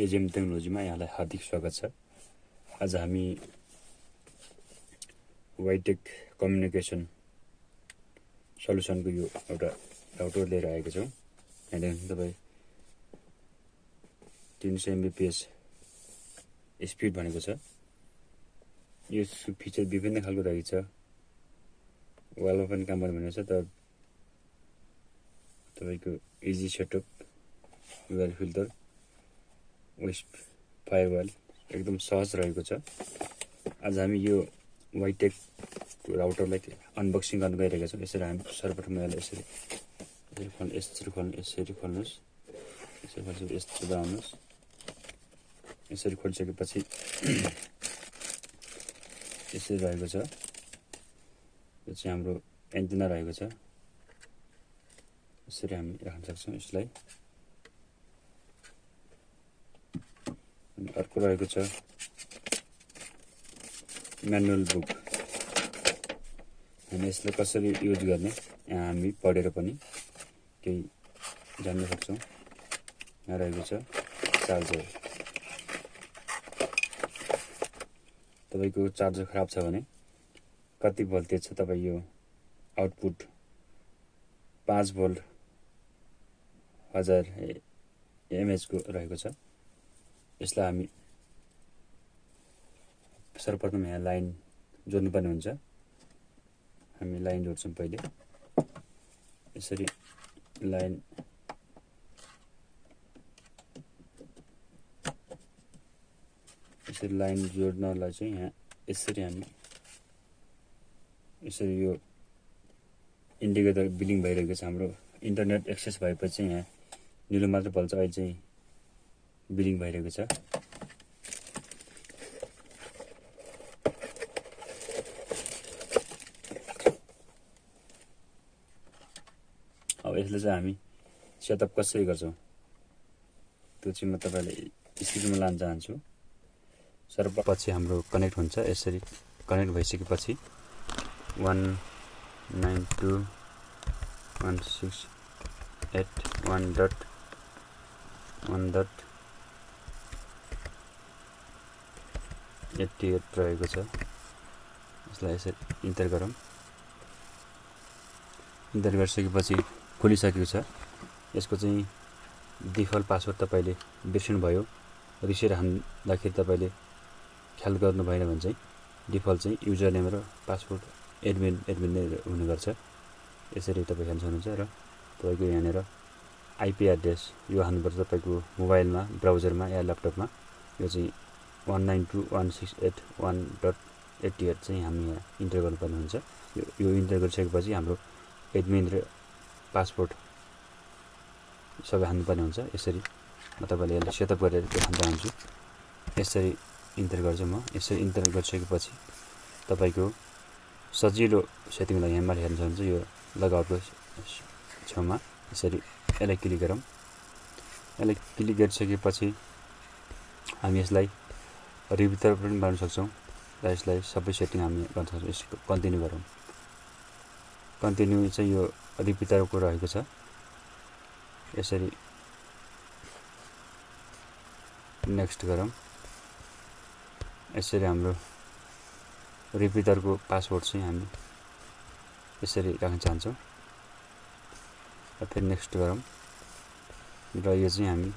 AGM Technology मा यहाँलाई हार्दिक स्वागत छ। आज हामी Wi-Tek कम्युनिकेसन सल्युसनको यो एउटा राउटर लिएर आएका छौं। यहाँ तपाई 300 Mbps स्पिड भनेको छ। यो फिचर विभिन्न खालको रहेछ। वालमा पनि काम गर्ने भनेको छ। तर तपाईको इजी सेटअप, वेल फिल्टर, फायरवल एकदम सहज रहेको छ। आज हामी यो Wi-Tek राउटरलाई अनबक्सिङ गर्न गइरहेका छौं। यसरी हामी सर्वप्रथम यसलाई यसरी खोल्नुस्। यसरी दबाउनुस्। यसरी खोलिसकेपछि यसरी रहेको छ। यो चाहिँ हाम्रो एन्टेना रहेको छ। यसरी हामी राख्न सक्छौं यसलाई। अर्को रहेको छ म्यानुअल बुक। हामी यसलाई कसरी युज गर्ने यहाँ हामी पढेर पनि केही जान्न सक्छौं। यहाँ रहेको छ चार्जर। तपाईको चार्जर खराब छ भने कति भोल्टेज छ तपाई यो आउटपुट 5 भोल्ट 1000 एमएच को रहेको छ। यसलाई हामी सर्वप्रथम यहाँ लाइन जोड्नु पर्ने हुन्छ। हामी लाइन जोड्छौं पहिले। यसरी लाइन जोड्नलाई चाहिँ यहाँ यसरी हामी यसरी यो इन्डिकेटर बिलिङ भइरहेको छ। हाम्रो इन्टरनेट एक्सेस भएपछि चाहिँ यहाँ निलो मात्र बल्छ। अहिले चाहिँ बिलिङ भइरहेको छ। अब यसले चाहिँ हामी सेटअप कसरी गर्छौं त्यो चाहिँ म तपाईलाई स्क्रिनमा लान चाहन्छु। सर्वपछि हाम्रो कनेक्ट हुन्छ। यसरी कनेक्ट भइसकेपछि 192.168.1.88 रहेको छ। यसलाई यसरी इन्टर गरौँ। इन्टर गरिसकेपछि खोलिसकेको छ। यसको चाहिँ डिफल्ट पासवर्ड तपाईले बिर्सिनु भयो, रिसेट हान्दाखेरि तपाईले ख्याल गर्नु भएन भने चाहिँ डिफल्ट चाहिँ युजर नेम र पासवर्ड एडमिन नै हुने गर्छ। यसरी तपाई हेर्न सक्नुहुन्छ र तपाईको यहाँनेर आईपी एड्रेस यो हान्नुपर्छ तपाईको मोबाइलमा, ब्राउजरमा या ल्यापटपमा। यो चाहिँ 192.168.1.88 चाहिँ हामी यहाँ इन्टर गर्नुपर्ने हुन्छ। यो इन्टर गरिसकेपछि हाम्रो एडमिन र पासवर्ड सबै हान्नुपर्ने हुन्छ। यसरी म तपाईलाई यसलाई सेटअप गरेर देखाउन चाहन्छु। यसरी इन्टर गर्छु म। यसरी इन्टर गरिसकेपछि तपाईको सजिलो सेटिङलाई यहाँ माथि हेर्न सक्नुहुन्छ। यो लगआउटको छेउमा यसरी यसलाई क्लिक गरौँ। यसलाई क्लिक गरिसकेपछि हामी यसलाई रिभितर पनि गर्न सक्छौं र यसलाई सबै सेटिङ हामी गर्न सक्छौं। यसको कन्टिन्यू गरौँ। कन्टिन्यू चाहिँ यो रिपिटरको रहेको छ। यसरी नेक्स्ट गरौँ। यसरी हाम्रो रिपिटरको पासवर्ड चाहिँ हामी यसरी राख्न चाहन्छौं र फेरि नेक्स्ट गरौँ। र यो चाहिँ हामी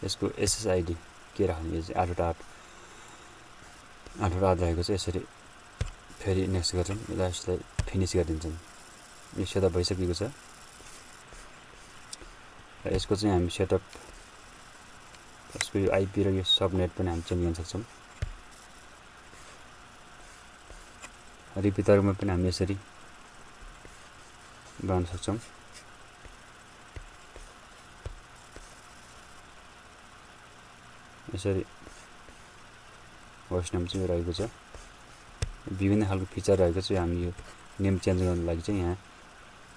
यसको एसएसआईडी के राख्ने, यो चाहिँ 888 रहेको छ। यसरी फेरि नेक्स्ट गर्छौं। यसलाई फिनिश गरिदिन्छौं। यो सेटअप भइसकेको छ र यसको चाहिँ हामी सेटअप यसको यो आईपी र यो सबनेट पनि हामी चेन्ज गर्न सक्छौं। रिपिटरमा पनि हामी यसरी बनाउन सक्छौं। यसरी होस्ट नेम चाहिँ रहेको छ। विभिन्न खालको फिचर रहेको छ। हामी यो नेम चेन्ज गर्नको लागि चाहिँ यहाँ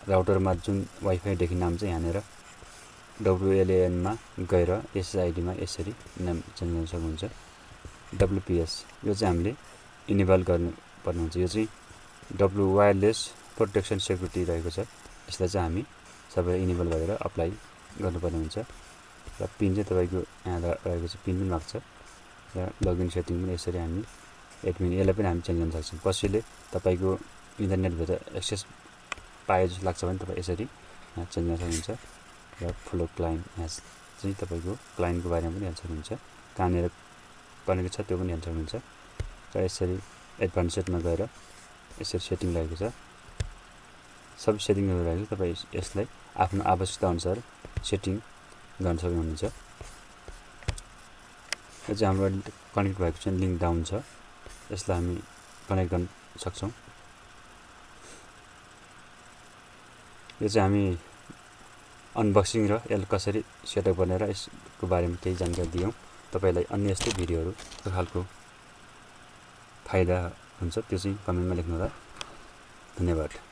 राउटरमा जुन वाइफाई देखिने नाम चाहिँ यहाँनेर WLAN मा गएर SSID मा यसरी नाम चेन्ज गर्न सक्नुहुन्छ। WPS यो चाहिँ हामीले इनेबल गर्नुपर्ने हुन्छ। यो चाहिँ वायरलेस प्रोटेक्सन सेक्युरिटी रहेको छ। यसलाई चाहिँ हामी सबै इनेबल गरेर अप्लाई गर्नुपर्ने हुन्छ। र पिन चाहिँ तपाईको यहाँ रहेको छ पिन पनि भएको छ र लगइन सेटिङ पनि यसरी हामी एडमिन यसलाई पनि हामी चेन्ज गर्न सक्छौँ। कसैले तपाईँको इन्टरनेटभित्र एक्सेस पाए जस्तो लाग्छ भने तपाईँ यसरी यहाँ चेन्ज गर्न सक्नुहुन्छ र फ्लो क्लाइन्ट यहाँ चाहिँ तपाईँको क्लाइन्टको बारेमा पनि हेर्न सक्नुहुन्छ, कहाँनिर कनेक्ट छ त्यो पनि हेर्न सक्नुहुन्छ र यसरी एडभान्स सेटमा गएर यसरी सेटिङ रहेको छ। सबै सेटिङहरू रहेको छ, तपाईँ यसलाई आफ्नो आवश्यकता अनुसार सेटिङ गर्न सक्नुहुन्छ। यो चाहिँ हाम्रो कनेक्ट भएको छ, लिङ्क डाउन छ, यसलाई हामी कनेक्ट गर्न सक्छौँ। यो चाहिँ हामी अनबक्सिङ र यसलाई कसरी सेटअप गर्ने र यसको बारेमा केही जानकारी दियौँ। तपाईँलाई अन्य यस्तै भिडियोहरू त्यो खालको फाइदा हुन्छ त्यो चाहिँ कमेन्टमा लेख्नुहोला। धन्यवाद।